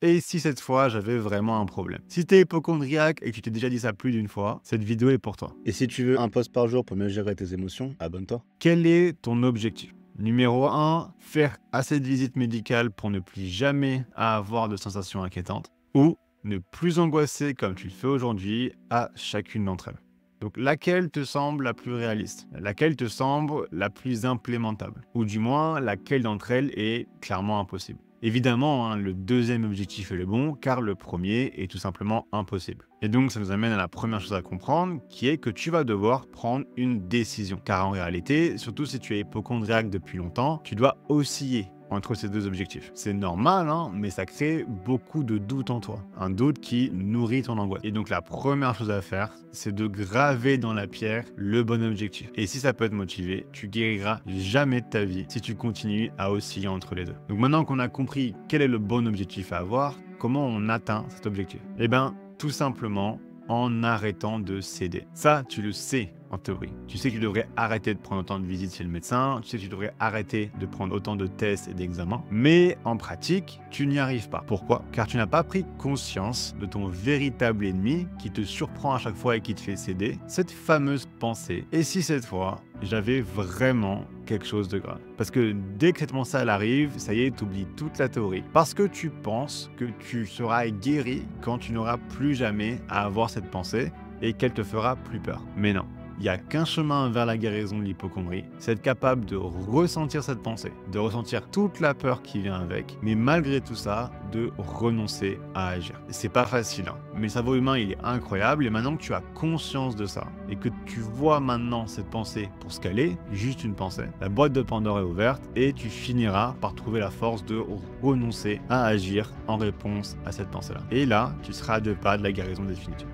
Et si cette fois j'avais vraiment un problème? Si t'es hypocondriaque et que tu t'es déjà dit ça plus d'une fois, cette vidéo est pour toi. Et si tu veux un post par jour pour mieux gérer tes émotions, abonne-toi. Quel est ton objectif? Numéro 1, faire assez de visites médicales pour ne plus jamais avoir de sensations inquiétantes ou ne plus angoisser comme tu le fais aujourd'hui à chacune d'entre elles. Donc laquelle te semble la plus réaliste? Laquelle te semble la plus implémentable? Ou du moins, laquelle d'entre elles est clairement impossible? Évidemment, hein, le deuxième objectif est le bon, car le premier est tout simplement impossible. Et donc, ça nous amène à la première chose à comprendre, qui est que tu vas devoir prendre une décision. Car en réalité, surtout si tu es hypocondriaque depuis longtemps, tu dois osciller entre ces deux objectifs. C'est normal, hein, mais ça crée beaucoup de doutes en toi. Un doute qui nourrit ton angoisse. Et donc, la première chose à faire, c'est de graver dans la pierre le bon objectif. Et si ça peut te motiver, tu guériras jamais de ta vie si tu continues à osciller entre les deux. Donc maintenant qu'on a compris quel est le bon objectif à avoir, comment on atteint cet objectif? Eh bien, tout simplement en arrêtant de céder. Ça, tu le sais en théorie. Tu sais que tu devrais arrêter de prendre autant de visites chez le médecin, tu sais que tu devrais arrêter de prendre autant de tests et d'examens, mais en pratique, tu n'y arrives pas. Pourquoi? Car tu n'as pas pris conscience de ton véritable ennemi qui te surprend à chaque fois et qui te fait céder, cette fameuse pensée. Et si cette fois, j'avais vraiment quelque chose de grave? Parce que dès que cette pensée elle arrive, ça y est, tu oublies toute la théorie. Parce que tu penses que tu seras guéri quand tu n'auras plus jamais à avoir cette pensée et qu'elle te fera plus peur. Mais non. Il n'y a qu'un chemin vers la guérison de l'hypocondrie, c'est être capable de ressentir cette pensée, de ressentir toute la peur qui vient avec, mais malgré tout ça, de renoncer à agir. C'est pas facile, hein, mais le cerveau humain il est incroyable et maintenant que tu as conscience de ça et que tu vois maintenant cette pensée pour ce qu'elle est, juste une pensée, la boîte de Pandore est ouverte et tu finiras par trouver la force de renoncer à agir en réponse à cette pensée-là. Et là, tu seras à 2 pas de la guérison définitive.